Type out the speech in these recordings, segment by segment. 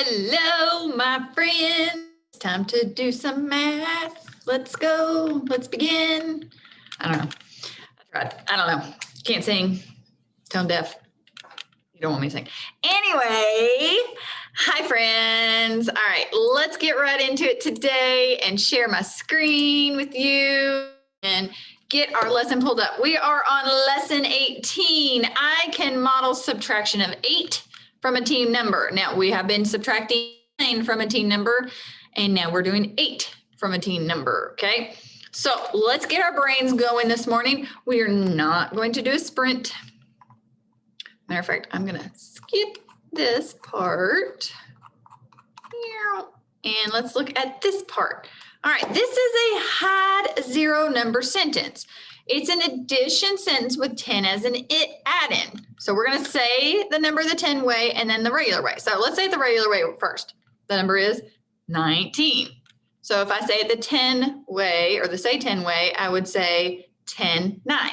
Hello, my friends. It's time to do some math. Let's go. Let's begin. I don't know. I tried. I don't know. Can't sing. Tone deaf. You don't want me to sing. Anyway, hi, friends. All right, let's get right into it today and share my screen with you and get our lesson pulled up. We are on lesson 18. I can model subtraction of 8 from a team number. Now, we have been subtracting 9 from a team number, and now we're doing 8 from a team number, okay? So let's get our brains going this morning. We are not going to do a sprint. Matter of fact, I'm gonna skip this part. And let's look at this part. All right, this is a had zero number sentence. It's an addition sentence with 10 as an add-in. So we're gonna say the number the 10 way and then the regular way. So let's say the regular way first. The number is 19. So if I say it the 10 way or the say 10 way, I would say 10, 9.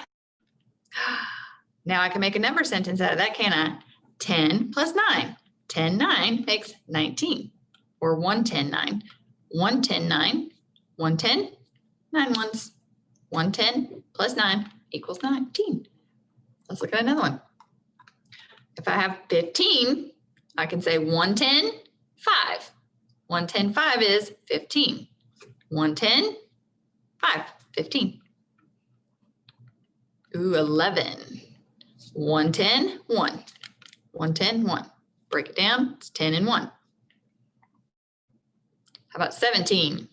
Now I can make a number sentence out of that, can I? 10 plus 9. 10, 9 makes 19. Or 110, 9. 110, 9. 110, 9 ones. 110 plus 9 equals 19. Let's look at another one. If I have 15, I can say 110, 5. 110, 5 is 15. 110, 5, 15. Ooh, 11. 110, 1. 110, 1. Break it down, it's 10 and 1. How about 17?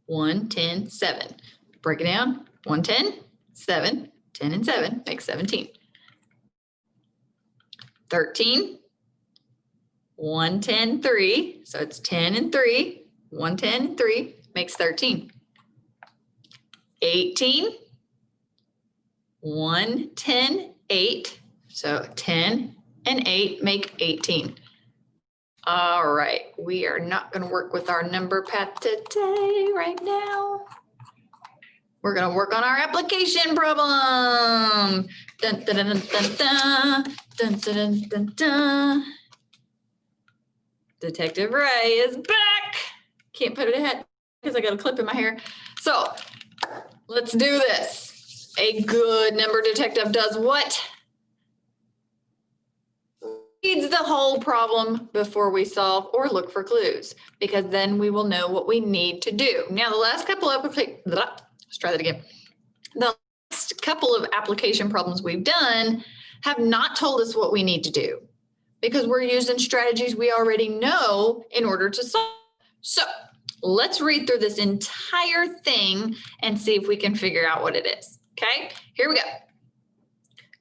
110, 7. Break it down, 110, 7. 10 and 7 makes 17. 13, 110, 3. So it's 10 and 3. 110, 3 makes 13. 18, 110, 8. So 10 and 8 make 18. All right, we are not going to work with our number path today right now. We're going to work on our application problem. Dun, dun, dun, dun, dun, dun, dun, dun, dun. Detective Ray is back. Can't put it ahead because I got a clip in my hair. So let's do this. A good number detective does what? Reads the whole problem before we solve or look for clues, because then we will know what we need to do. Now, the last couple of let's try that again. The last couple of application problems we've done have not told us what we need to do because we're using strategies we already know in order to solve. So let's read through this entire thing and see if we can figure out what it is. Okay, here we go.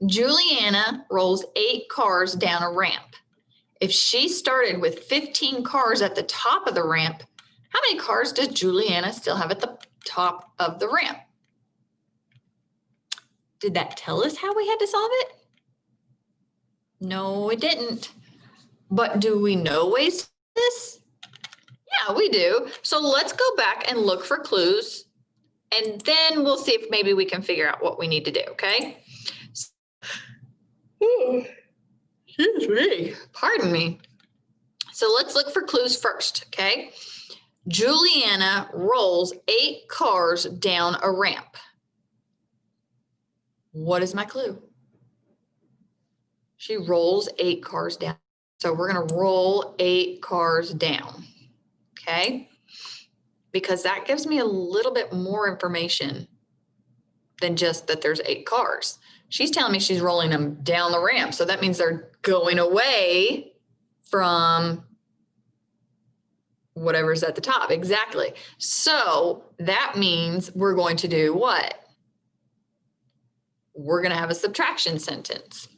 Juliana rolls 8 cars down a ramp. If she started with 15 cars at the top of the ramp, how many cars does Juliana still have at the top of the ramp? Did that tell us how we had to solve it? No, it didn't. But do we know ways to do this? Yeah, we do. So let's go back and look for clues, and then we'll see if maybe we can figure out what we need to do, okay? Excuse me, pardon me. So let's look for clues first, okay? Juliana rolls 8 cars down a ramp. What is my clue? She rolls 8 cars down. So we're gonna roll 8 cars down, okay? Because that gives me a little bit more information than just that there's 8 cars. She's telling me she's rolling them down the ramp. So that means they're going away from whatever's at the top. Exactly. So that means we're going to do what? We're going to have a subtraction sentence.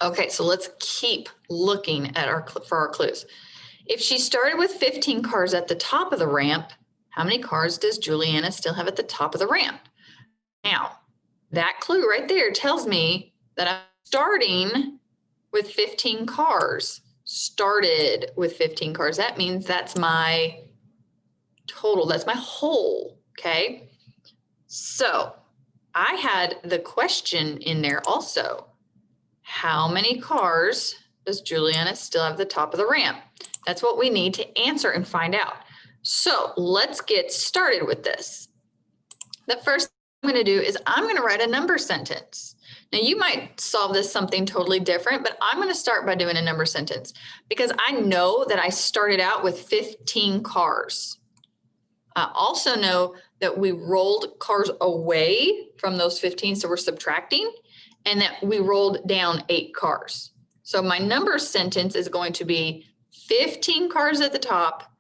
Okay, so let's keep looking at for our clues. If she started with 15 cars at the top of the ramp, how many cars does Juliana still have at the top of the ramp? Now, that clue right there tells me that I'm starting with 15 cars. Started with 15 cars. That means that's my total. That's my whole, okay? So I had the question in there also. How many cars does Juliana still have at the top of the ramp? That's what we need to answer and find out. So let's get started with this. The first thing I'm going to do is I'm going to write a number sentence. Now you might solve this something totally different, but I'm going to start by doing a number sentence because I know that I started out with 15 cars. I also know that we rolled cars away from those 15, so we're subtracting, and that we rolled down 8 cars. So my number sentence is going to be 15 cars at the top,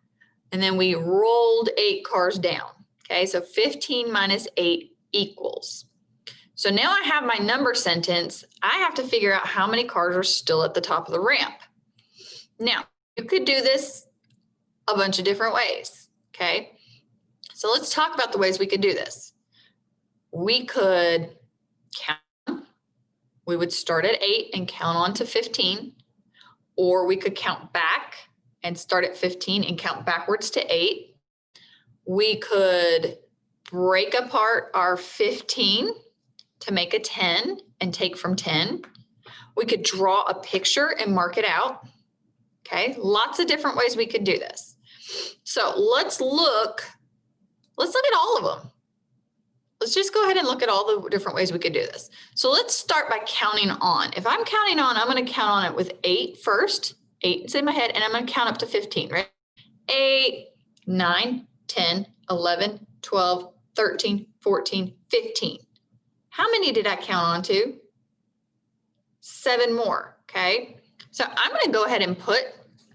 and then we rolled 8 cars down. Okay, so 15 minus 8 equals. So now I have my number sentence. I have to figure out how many cars are still at the top of the ramp. Now, you could do this a bunch of different ways, okay? So let's talk about the ways we could do this. We could count. We would start at 8 and count on to 15. Or we could count back and start at 15 and count backwards to 8. We could break apart our 15 to make a 10 and take from 10. We could draw a picture and mark it out. Okay, lots of different ways we could do this. So let's look at all of them. Let's just go ahead and look at all the different ways we could do this. So let's start by counting on. If I'm counting on, I'm going to count on it with 8 first. 8 is in my head, and I'm going to count up to 15, right? 8, 9, 10, 11, 12, 13, 14, 15. How many did I count on to? 7 more, okay? So I'm going to go ahead and put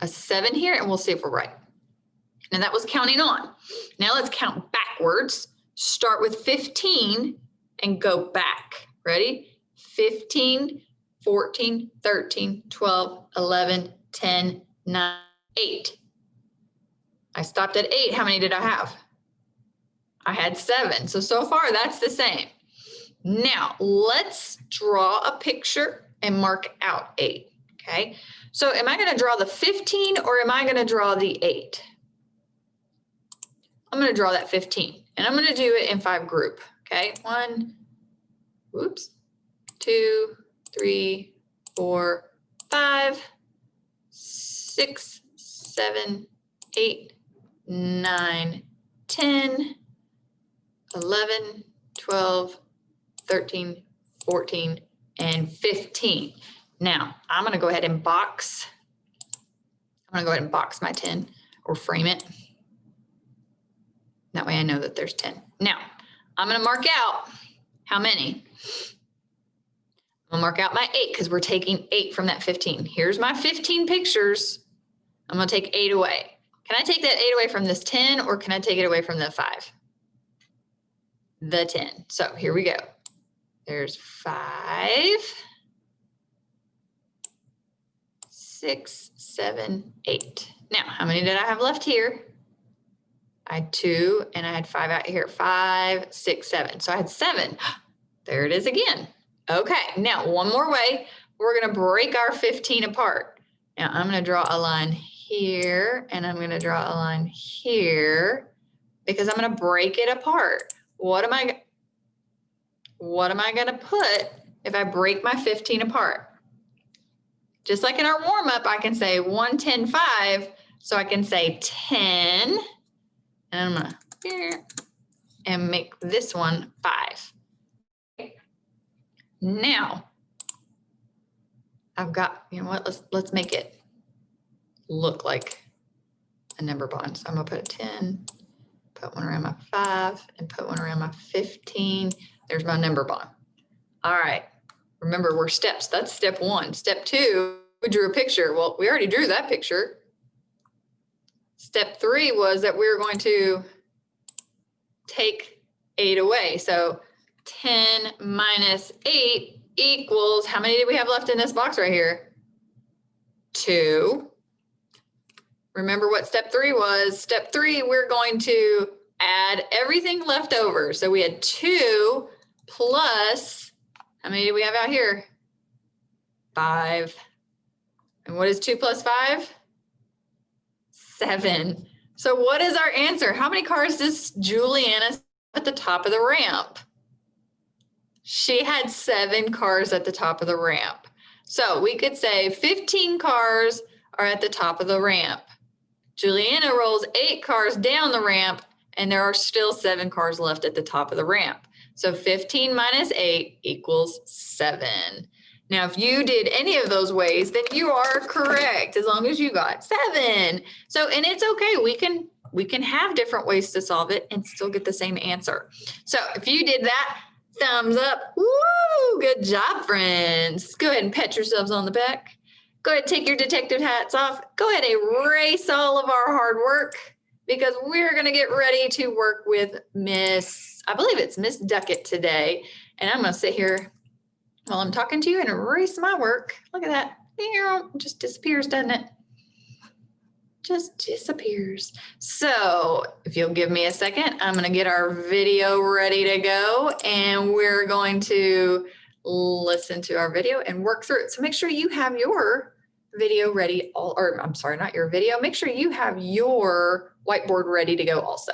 a 7 here, and we'll see if we're right. And that was counting on. Now let's count backwards. Start with 15 and go back. Ready? 15, 14, 13, 12, 11, 10, 9, 8. I stopped at 8. How many did I have? I had 7. So far that's the same. Now let's draw a picture and mark out 8. Okay. So am I going to draw the 15 or am I going to draw the 8? I'm going to draw that 15 and I'm going to do it in 5 group. Okay. 1, 2, 3, 4, 5, 6, 7, 8, 9, 10, 11, 12, 13, 14, and 15. Now, I'm going to go ahead and box. I'm going to go ahead and box my 10 or frame it. That way I know that there's 10. Now, I'm going to mark out how many. I'm going to mark out my 8 because we're taking 8 from that 15. Here's my 15 pictures. I'm going to take 8 away. Can I take that 8 away from this 10 or can I take it away from the 5? The 10. So here we go. There's 5, 6, 7, 8. Now, how many did I have left here? I had 2 and I had 5 out here. 5, 6, 7. So I had 7. There it is again. Okay, now one more way. We're going to break our 15 apart. Now I'm going to draw a line here and I'm going to draw a line here because I'm going to break it apart. What am I going to put if I break my 15 apart? Just like in our warm-up, I can say 1, 10, 5. So I can say 10, and I'm going to here and make this one 5. Okay. Now, I've got, you know what, let's make it look like a number bond. So I'm going to put a 10. Put one around my 5 and put one around my 15. There's my number bond. All right. Remember, we're steps. That's step 1. Step 2, we drew a picture. Well, we already drew that picture. Step 3 was that we were going to take 8 away. So 10 minus 8 equals, how many did we have left in this box right here? 2. Remember what step 3 was. Step 3, we're going to add everything left over. So we had 2 plus, how many do we have out here? 5. And what is 2 plus 5? 7. So what is our answer? How many cars does Juliana at the top of the ramp? She had 7 cars at the top of the ramp. So we could say 15 cars are at the top of the ramp. Juliana rolls 8 cars down the ramp, and there are still 7 cars left at the top of the ramp. So 15 minus 8 equals 7. Now, if you did any of those ways, then you are correct, as long as you got 7. So, and it's okay. We can have different ways to solve it and still get the same answer. So if you did that, thumbs up. Woo, good job, friends. Go ahead and pat yourselves on the back. Go ahead, take your detective hats off. Go ahead, erase all of our hard work, because we're going to get ready to work with I believe it's Miss Duckett today. And I'm going to sit here while I'm talking to you and erase my work. Look at that. It just disappears, doesn't it? Just disappears. So if you'll give me a second, I'm going to get our video ready to go, and we're going to listen to our video and work through it. So make sure you have your video ready, I'm sorry, not your video. Make sure you have your whiteboard ready to go also.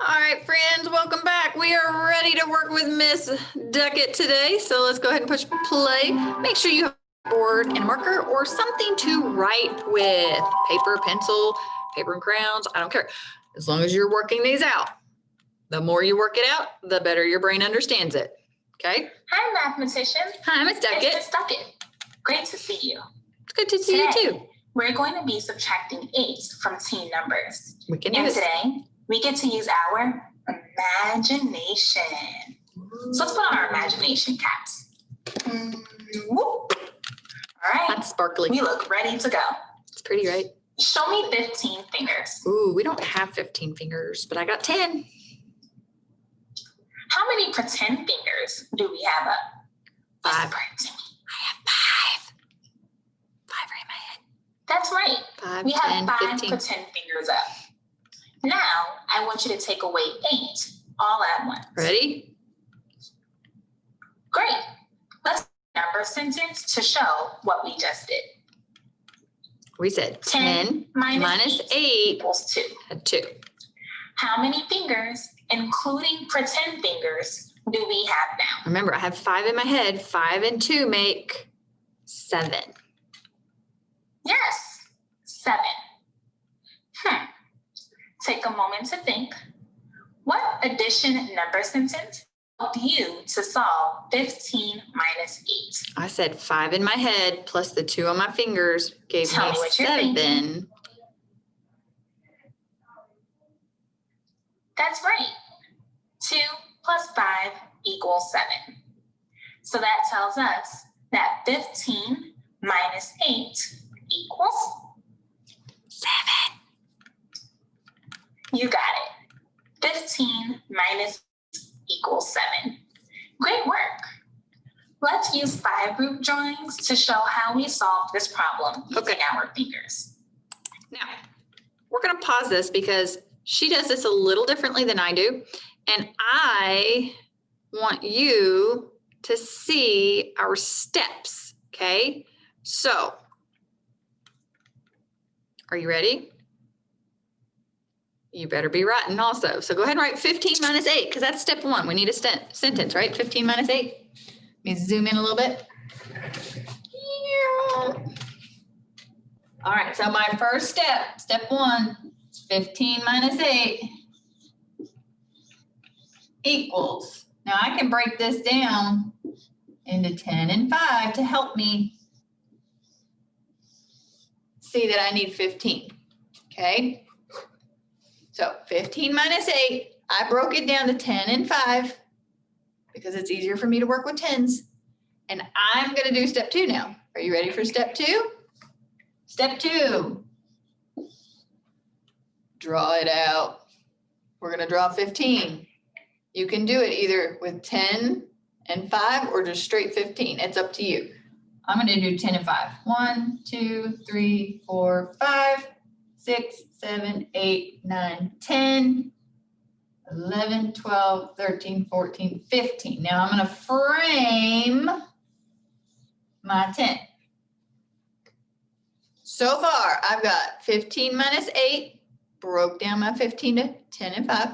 All right, friends, welcome back. We are ready to work with Miss Duckett today. So let's go ahead and push play. Make sure you have a board and a marker or something to write with. Paper, pencil, paper and crayons, I don't care. As long as you're working these out. The more you work it out, the better your brain understands it. Okay? Hi, mathematician. Hi, Miss Duckett. It's Miss Duckett. Great to see you. It's good to see you too. We're going to be subtracting 8 from team numbers. We can do and this. Today, we get to use our imagination. So let's put on our imagination caps. Whoop. All right. That's sparkly. We look ready to go. It's pretty, right? Show me 15 fingers. Ooh, we don't have 15 fingers, but I got 10. How many pretend fingers do we have up? 5. Whisper to me. I have 5. 5 right in my head. That's right. 5, we 10, have 5 15. pretend fingers up. Now, I want you to take away 8 all at once. Ready? Great. Let's number sentence to show what we just did. We said 10 10 minus minus 8 equals 2. had 2. How many fingers, including pretend fingers, do we have now? Remember, I have 5 in my head. 5 and 2 make 7. Yes, 7. Take a moment to think. What addition number sentence helped you to solve 15 minus 8? I said 5 in my head plus the 2 on my fingers gave Tell me me what you're 7. thinking. That's right. 2 plus 5 equals 7. So that tells us that 15 minus 8 equals 7. You got it. 15 minus equals 7. Great work. Let's use 5 group drawings to show how we solve this problem using our fingers. Now, we're going to pause this because she does this a little differently than I do. And I want you to see our steps, okay? So, are you ready? You better be writing also. So go ahead and write 15 minus 8 because that's step 1. We need a sentence, right? 15 minus 8. Let me zoom in a little bit. All right, so my first step 1, 15 minus 8 equals. Now I can break this down into 10 and 5 to help me see that I need 15, okay? So 15 minus 8, I broke it down to 10 and 5 because it's easier for me to work with 10s. And I'm going to do step 2 now. Are you ready for step 2? Step 2. Draw it out. We're going to draw 15. You can do it either with 10 and 5 or just straight 15. It's up to you. I'm going to do 10 and 5. 1, 2, 3, 4, 5. 6, 7, 8, 9, 10, 11, 12, 13, 14, 15. Now I'm going to frame my 10. So far, I've got 15 minus 8, broke down my 15 to 10 and 5.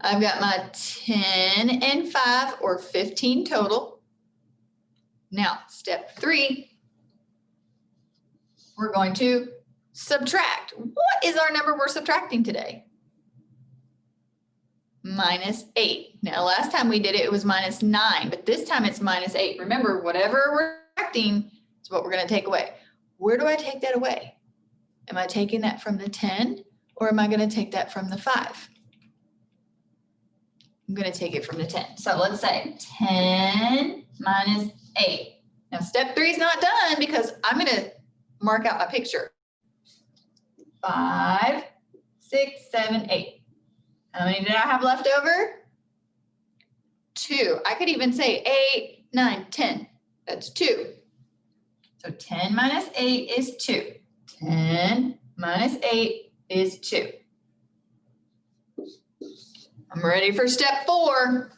I've got my 10 and 5, or 15 total. Now, step 3, we're going to subtract. What is our number we're subtracting today? -8. Now, last time we did it, it was -9, but this time it's -8. Remember, whatever we're subtracting is what we're going to take away. Where do I take that away? Am I taking that from the 10 or am I going to take that from the 5? I'm going to take it from the 10. So let's say 10 minus 8. Now, step 3 is not done because I'm going to mark out my picture. 5, 6, 7, 8. How many did I have left over? 2. I could even say 8, 9, 10. That's 2. So 10 minus 8 is 2. 10 minus 8 is 2. I'm ready for step 4.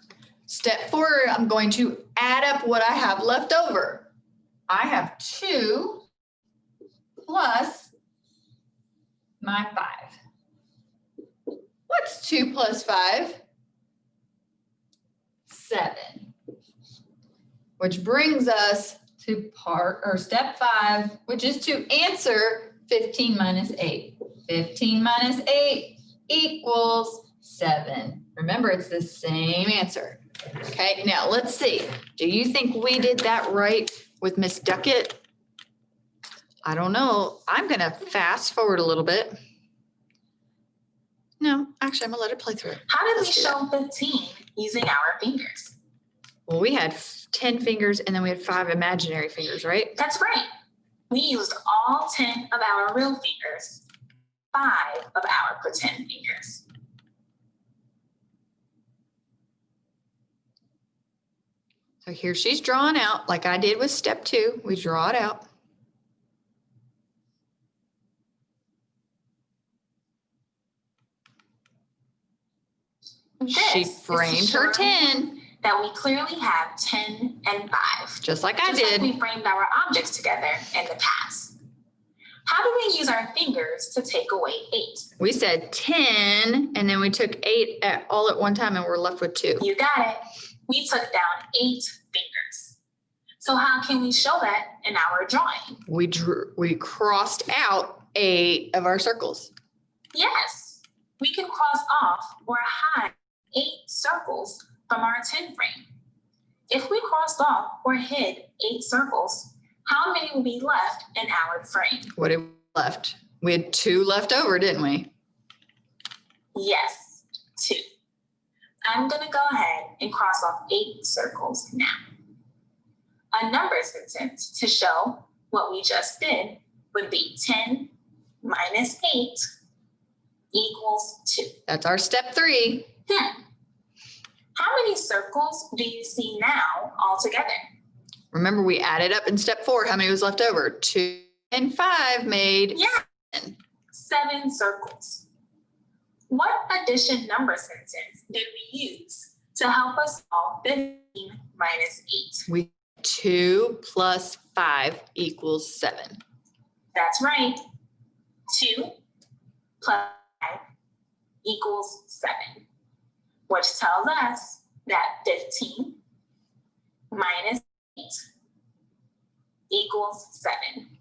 Step 4, I'm going to add up what I have left over. I have 2 plus my 5. What's 2 plus 5? 7. Which brings us to step 5, which is to answer 15 minus 8. 15 minus 8 equals 7. Remember, it's the same answer. Okay, now let's see. Do you think we did that right with Miss Duckett? I don't know. I'm going to fast forward a little bit. No, actually, I'm going to let it play through. How did we show 15 using our fingers? Well, we had 10 fingers and then we had 5 imaginary fingers, right? That's right. We used all 10 of our real fingers, 5 of our pretend fingers. So here she's drawing out, like I did with step 2. We draw it out. She framed her 10. That we clearly have 10 and 5. Just like I Just did. like we framed our objects together in the past. How do we use our fingers to take away 8? We said 10, and then we took 8 all at one time, and we're left with 2. You got it. We took down 8 fingers. So how can we show that in our drawing? We crossed out 8 of our circles. Yes, we can cross off or hide 8 circles from our 10 frame. If we crossed off or hid 8 circles, how many will be left in our frame? What did we left? We had 2 left over, didn't we? Yes, 2. I'm going to go ahead and cross off 8 circles now. A number sentence to show what we just did would be 10 minus 8 equals 2. That's our step 3. How many circles do you see now altogether? Remember, we added up in step 4. How many was left over? 2 and 5 made 7. 7 circles. What addition number sentence did we use to help us solve 15 minus 8? 2 plus 5 equals 7. That's right. 2 plus 5 equals 7, which tells us that 15 minus 8 equals 7.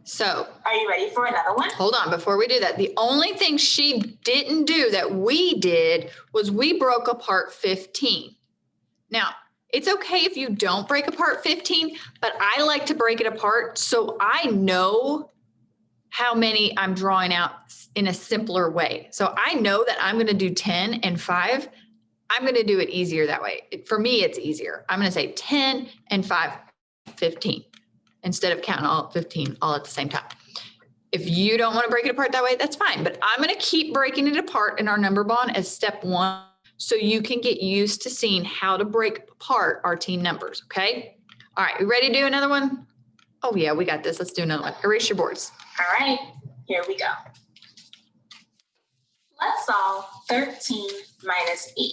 So, are you ready for another one? Hold on, before we do that, the only thing she didn't do that we did was we broke apart 15. Now, it's okay if you don't break apart 15, but I like to break it apart so I know how many I'm drawing out in a simpler way. So I know that I'm going to do 10 and 5. I'm going to do it easier that way. For me, it's easier. I'm going to say 10 and 5, 15, instead of counting all 15 all at the same time. If you don't want to break it apart that way, that's fine. But I'm going to keep breaking it apart in our number bond as step 1 so you can get used to seeing how to break apart our team numbers, okay? All right, we ready to do another one? Oh yeah, we got this. Let's do another one. Erase your boards. All right, here we go. Let's solve 13 minus 8.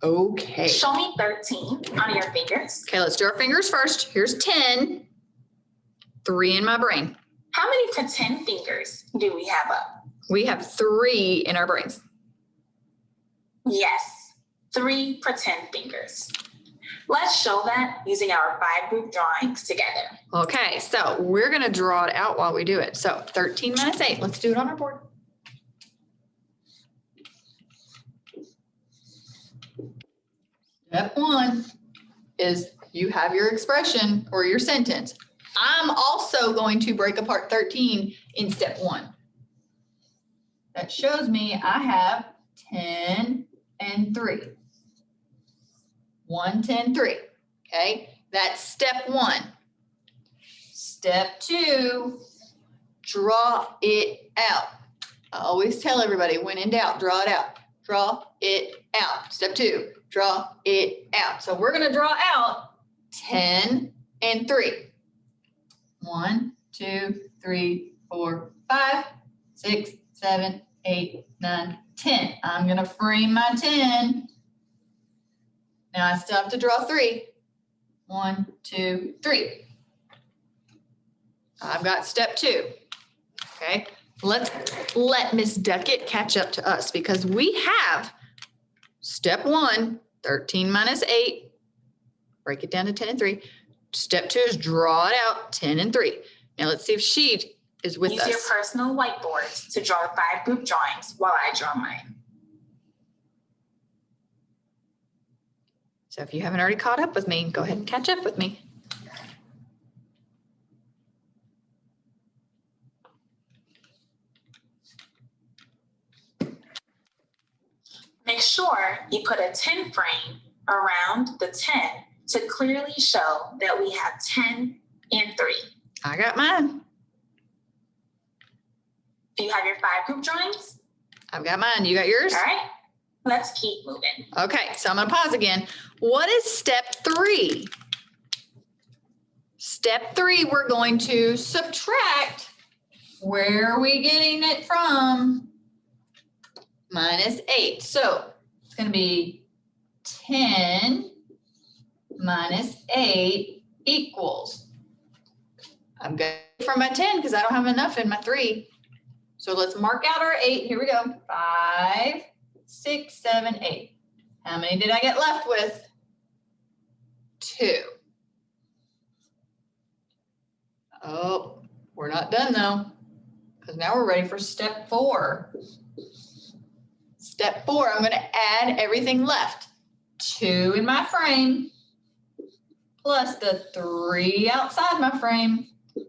Okay. Show me 13 on your fingers. Okay, let's do our fingers first. Here's 10, 3 in my brain. How many pretend fingers do we have up? We have 3 in our brains. Yes, 3 pretend fingers. Let's show that using our 5-group drawings together. Okay, so we're gonna draw it out while we do it. So 13 minus 8, let's do it on our board. Step 1 is you have your expression or your sentence. I'm also going to break apart 13 in step 1. That shows me I have 10 and 3. 1, 10, 3. Okay, that's step 1. Step 2, draw it out. I always tell everybody, when in doubt, draw it out. Draw it out. Step 2, draw it out. So we're going to draw out 10 and 3. 1, 2, 3, 4, 5, 6, 7, 8, 9, 10. I'm going to frame my 10. Now I still have to draw 3. 1, 2, 3. I've got step 2. Okay, let's let Miss Duckett catch up to us because we have step 1, 13 minus 8. Break it down to 10 and 3. Step 2 is draw it out, 10 and 3. Now let's see if she is with us. Use your personal whiteboards to draw 5-group drawings while I draw mine. So if you haven't already caught up with me, go ahead and catch up with me. Make sure you put a 10 frame around the 10 to clearly show that we have 10 and 3. I got mine. Do you have your 5-group drawings? I've got mine. You got yours? All right, let's keep moving. Okay, so I'm going to pause again. What is step 3? Step 3, we're going to subtract. Where are we getting it from? Minus 8. So it's going to be 10 minus 8 equals. I'm going from my 10 because I don't have enough in my 3. So let's mark out our 8. Here we go. 5, 6, 7, 8. How many did I get left with? 2. Oh, we're not done though, because now we're ready for step 4. Step 4, I'm going to add everything left. 2 in my frame plus the 3 outside my frame.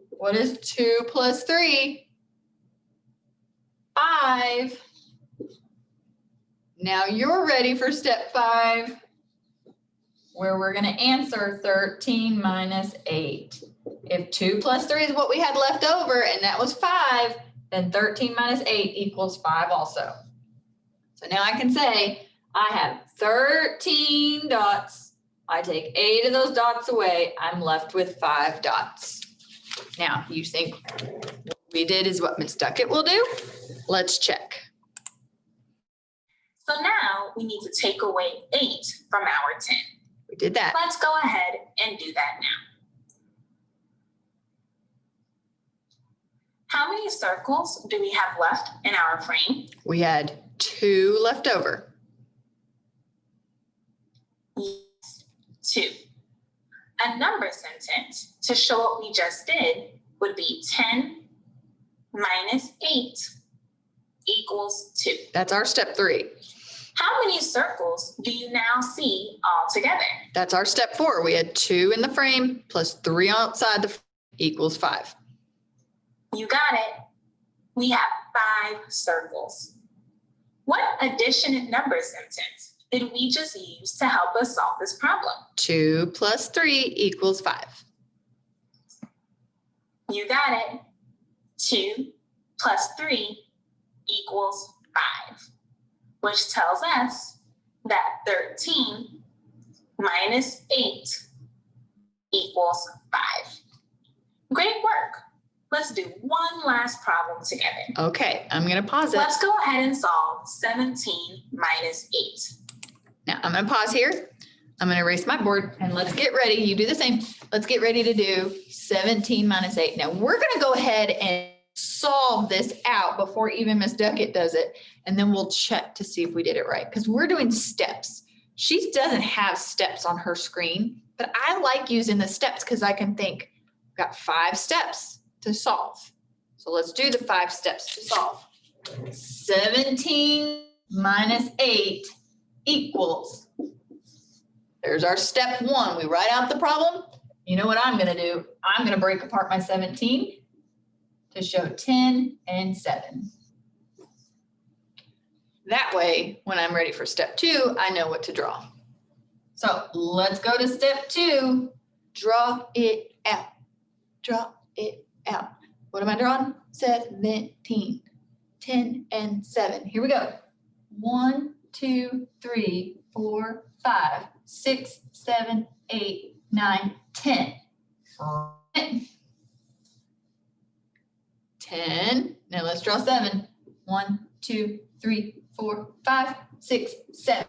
What is 2 plus 3? 5. Now you're ready for step 5, where we're going to answer 13 minus 8. If 2 plus 3 is what we had left over, and that was 5, then 13 minus 8 equals 5 also. So now I can say I have 13 dots. I take 8 of those dots away. I'm left with 5 dots. Now, you think what we did is what Miss Duckett will do? Let's check. So now we need to take away 8 from our 10. We did that. Let's go ahead and do that now. How many circles do we have left in our frame? We had 2 left over. Yes, 2. A number sentence to show what we just did would be 10 minus 8 equals 2. That's our step 3. How many circles do you now see all together? That's our step 4. We had 2 in the frame plus 3 outside the frame equals 5. You got it. We have 5 circles. What addition and number sentence did we just use to help us solve this problem? 2 plus 3 equals 5. You got it. 2 plus 3 equals 5, which tells us that 13 minus 8 equals 5. Great work. Let's do one last problem together. Okay, I'm going to pause it. Let's go ahead and solve 17 minus 8. Now, I'm going to pause here. I'm going to erase my board, and let's get ready. You do the same. Let's get ready to do 17 minus 8. Now, we're going to go ahead and solve this out before even Miss Duckett does it, and then we'll check to see if we did it right, because we're doing steps. She doesn't have steps on her screen, but I like using the steps because I can think, I've got 5 steps to solve. So let's do the 5 steps to solve. 17 minus 8 equals, there's our step 1. We write out the problem. You know what I'm going to do? I'm going to break apart my 17 to show 10 and 7. That way, when I'm ready for step 2, I know what to draw. So let's go to step 2. Draw it out. Draw it out. What am I drawing? 17. 10 and 7. Here we go. 1, 2, 3, 4, 5, 6, 7, 8, 9, 10. 10. Now let's draw 7. 1, 2, 3, 4, 5, 6, 7.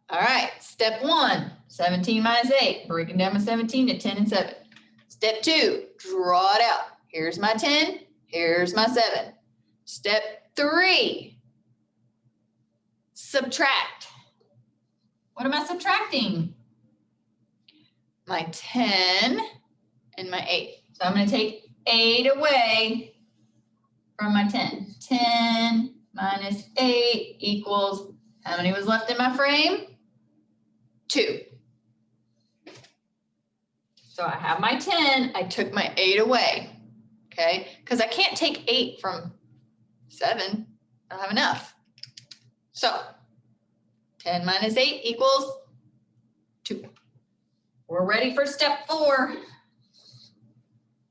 All right, step 1, 17 minus 8, breaking down my 17 to 10 and 7. Step 2, draw it out. Here's my 10, here's my 7. Step 3, subtract. What am I subtracting? My 10 and my 8. So I'm going to take 8 away from my 10. 10 minus 8 equals, how many was left in my frame? 2. So I have my 10, I took my 8 away, okay? Because I can't take 8 from 7, I don't have enough. So 10 minus 8 equals 2. We're ready for step 4.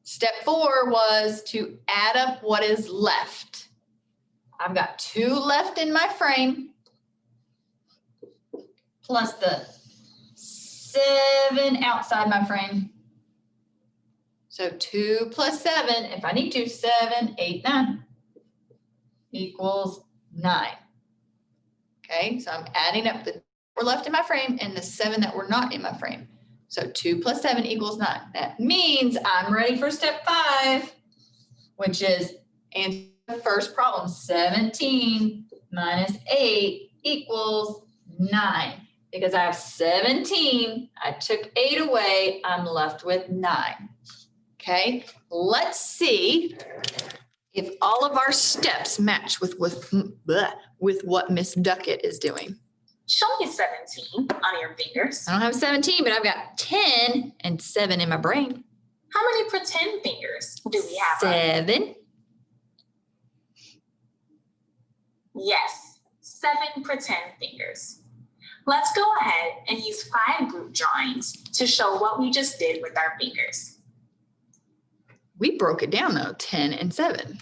Step 4 was to add up what is left. I've got 2 left in my frame, plus the 7 outside my frame. So 2 plus 7, if I need to, 7, 8, 9 equals 9. Okay, so I'm adding up the 4 left in my frame and the 7 that were not in my frame. So 2 plus 7 equals 9. That means I'm ready for step 5, which is answer the first problem. 17 minus 8 equals 9. Because I have 17, I took 8 away, I'm left with 9. Okay, let's see if all of our steps match with what Miss Duckett is doing. Show me 17 on your fingers. I don't have 17, but I've got 10 and 7 in my brain. How many pretend fingers do we have? 7. Yes, 7 pretend fingers. Let's go ahead and use 5 group drawings to show what we just did with our fingers. We broke it down though, 10 and 7.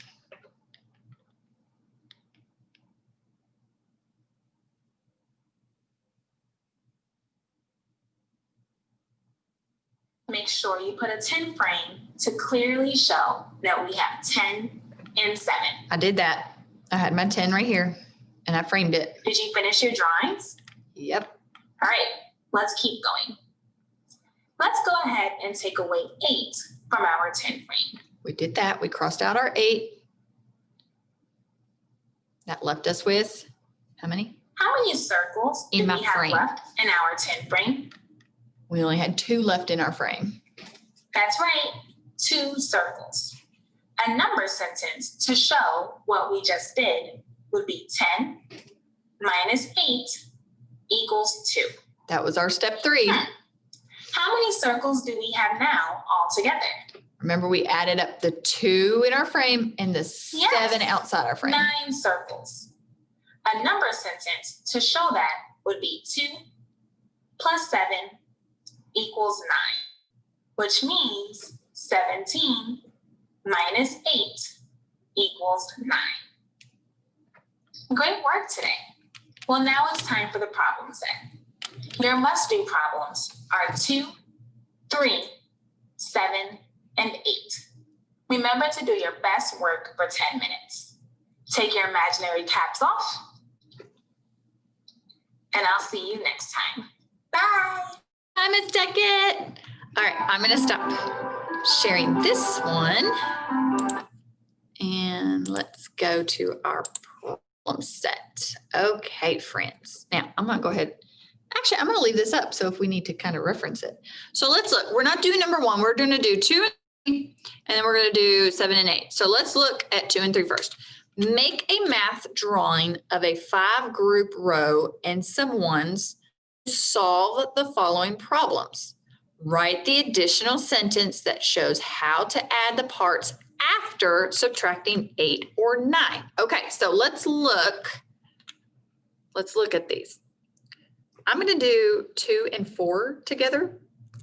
Make sure you put a 10 frame to clearly show that we have 10 and 7. I did that. I had my 10 right here and I framed it. Did you finish your drawings? Yep. All right, let's keep going. Let's go ahead and take away 8 from our 10 frame. We did that. We crossed out our 8. That left us with how many? How many circles do we have left in our 10 frame? We only had 2 left in our frame. That's right, 2 circles. A number sentence to show what we just did would be 10 minus 8 equals 2. That was our step 3. How many circles do we have now all together? Remember, we added up the 2 in our frame and the 7 outside our frame. 9 circles. A number sentence to show that would be 2 plus 7 equals 9, which means 17 minus 8 equals 9. Great work today. Well, now it's time for the problem set. Your must-do problems are 2, 3, 7, and 8. Remember to do your best work for 10 minutes. Take your imaginary caps off, and I'll see you next time. Bye. Hi, Miss Duckett. All right, I'm going to stop sharing this one. And let's go to our problem set. Okay, friends. Now I'm gonna go ahead. Actually, I'm gonna leave this up. So if we need to kind of reference it. So let's look, we're not doing number 1. We're gonna do 2 and 3, and then we're gonna do 7 and 8. So let's look at 2 and 3 first. Make a math drawing of a 5-group row and some ones. Solve the following problems. Write the additional sentence that shows how to add the parts after subtracting 8 or 9. Okay, so let's look at these. I'm going to do 2 and 4 together.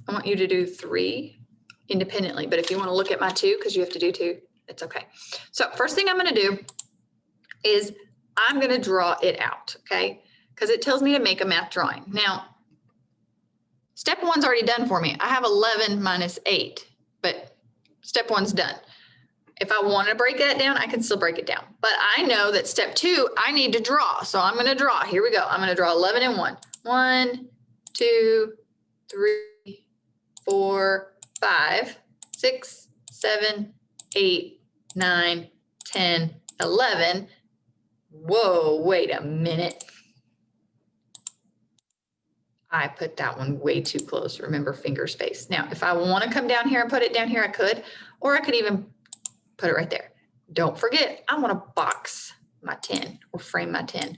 I want you to do 3 independently, but if you want to look at my 2, because you have to do 2, it's okay. So first thing I'm going to do is I'm going to draw it out, okay? Because it tells me to make a math drawing. Now, step 1's already done for me. I have 11 minus 8, but step 1's done. If I want to break that down, I can still break it down. But I know that step 2, I need to draw. So I'm going to draw. Here we go. I'm going to draw 11 and 1. 1, 2, 3, 4, 5, 6, 7, 8, 9, 10, 11. Whoa, wait a minute. I put that one way too close. Remember finger space. Now, if I want to come down here and put it down here, I could, or I could even put it right there. Don't forget, I want to box my 10 or frame my 10.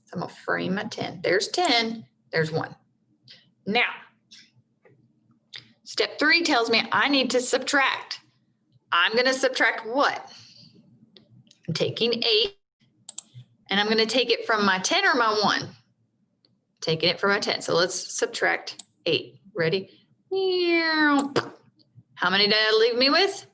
So I'm going to frame my 10. There's 10. There's 1. Now, step 3 tells me I need to subtract. I'm going to subtract what? I'm taking 8, and I'm going to take it from my 10 or my 1? Taking it from my 10. So let's subtract 8. Ready? How many did I leave me with?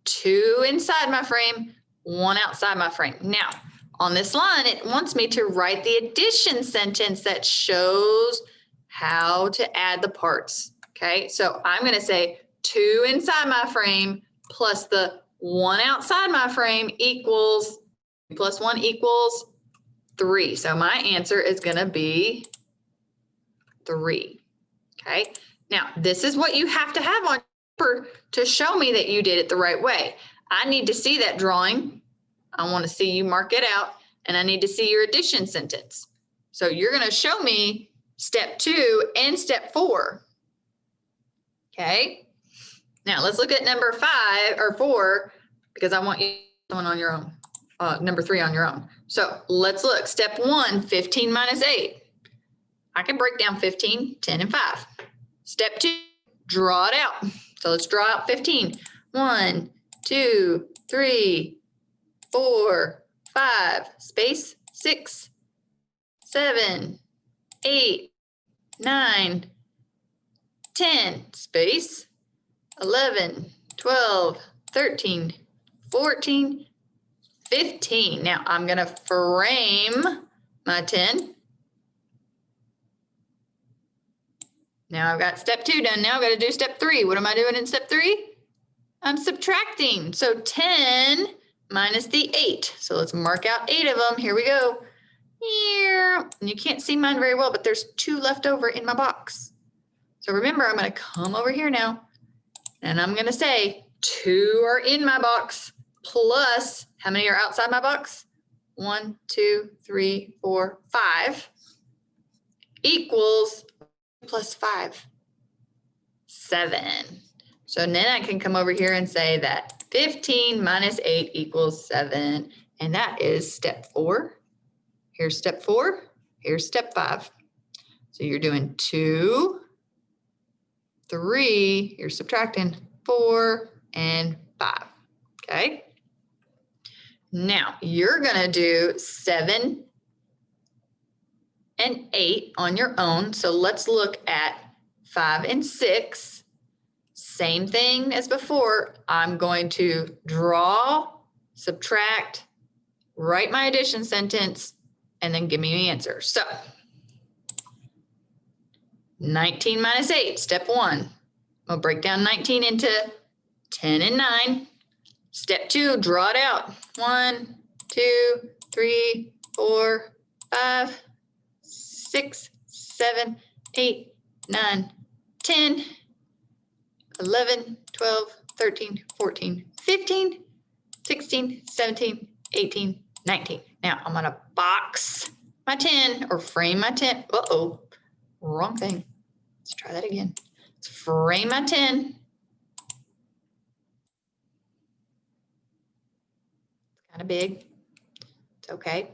2 inside my frame, 1 outside my frame. Now, on this line, it wants me to write the addition sentence that shows how to add the parts. Okay, so I'm going to say 2 inside my frame plus the 1 outside my frame equals, plus 1 equals 3. So my answer is going to be 3. Okay, now this is what you have to have on paper to show me that you did it the right way. I need to see that drawing. I want to see you mark it out, and I need to see your addition sentence. So you're going to show me step 2 and step 4. Okay, now let's look at number 5 or 4, because I want you to one on your own, number 3 on your own. So let's look. Step 1, 15 minus 8. I can break down 15, 10, and 5. Step 2, draw it out. So let's draw out 15. 1, 2, 3, 4, 5, space, 6, 7, 8, 9, 10, space, 11, 12, 13, 14, 15. Now I'm going to frame my 10. Now I've got step 2 done. Now I've got to do step 3. What am I doing in step 3? I'm subtracting. So 10 minus the 8. So let's mark out 8 of them. Here we go. And you can't see mine very well, but there's 2 left over in my box. So remember, I'm going to come over here now, and I'm going to say 2 are in my box plus, how many are outside my box? 1, 2, 3, 4, 5 equals plus 5, 7. So then I can come over here and say that 15 minus 8 equals 7. And that is step 4. Here's step 4. Here's step 5. So you're doing 2, 3, you're subtracting 4 and 5. Okay. Now you're going to do 7 and 8 on your own. So let's look at 5 and 6. Same thing as before. I'm going to draw, subtract, write my addition sentence, and then give me the answer. So 19 minus 8, step 1. I'll break down 19 into 10 and 9. Step 2, draw it out. 1, 2, 3, 4, 5, 6, 7, 8, 9, 10, 11, 12, 13, 14, 15, 16, 17, 18, 19. Now I'm gonna box my 10 or frame my 10. Uh-oh, wrong thing. Let's try that again. Let's frame my 10. It's kind of big. It's okay.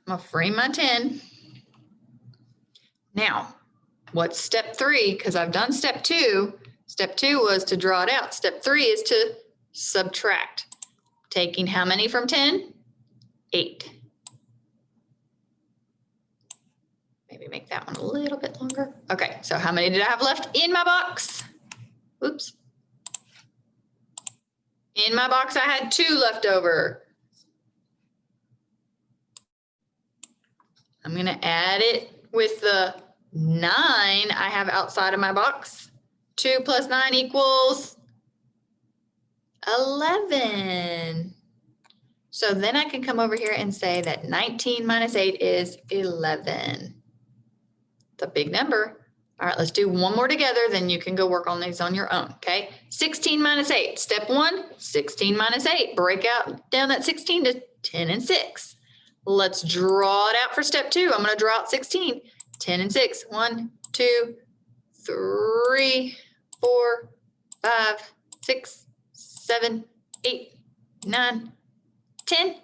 I'm gonna frame my 10. Now, what's step 3? Because I've done step 2. Step 2 was to draw it out. Step 3 is to subtract. Taking how many from 10? 8. Maybe make that one a little bit longer. Okay, so how many did I have left in my box? Oops. In my box, I had 2 left over. I'm gonna add it with the 9 I have outside of my box. 2 plus 9 equals 11. So then I can come over here and say that 19 minus 8 is 11. It's a big number. All right, let's do one more together, then you can go work on these on your own, okay? 16 minus 8. Step 1, 16 minus 8. Break out down that 16 to 10 and 6. Let's draw it out for step 2. I'm going to draw out 16. 10 and 6. 1, 2, 3, 4, 5, 6, 7, 8, 9, 10,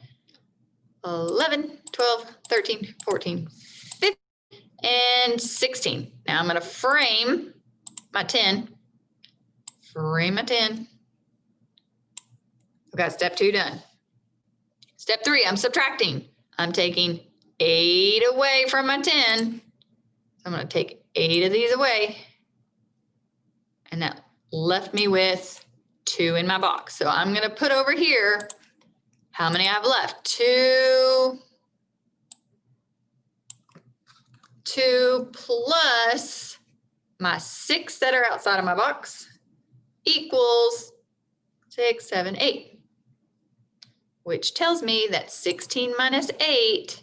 11, 12, 13, 14, 15, and 16. Now I'm going to frame my 10. Frame my 10. I've got step 2 done. Step 3, I'm subtracting. I'm taking 8 away from my 10. So I'm going to take 8 of these away. And that left me with 2 in my box. So I'm going to put over here how many I have left. 2 plus my 6 that are outside of my box equals 6, 7, 8, which tells me that 16 minus 8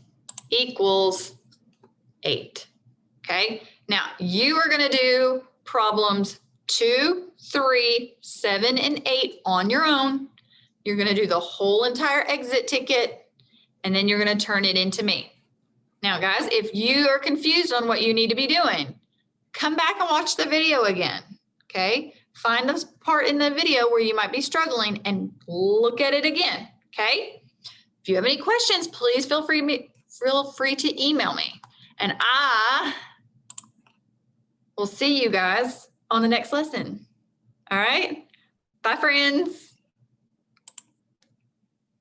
equals 8. Okay, now you are going to do problems 2, 3, 7, and 8 on your own. You're going to do the whole entire exit ticket, and then you're going to turn it into me. Now, guys, if you are confused on what you need to be doing, come back and watch the video again, okay? Find the part in the video where you might be struggling and look at it again, okay? If you have any questions, please feel free to email me. And I will see you guys on the next lesson. All right? Bye, friends.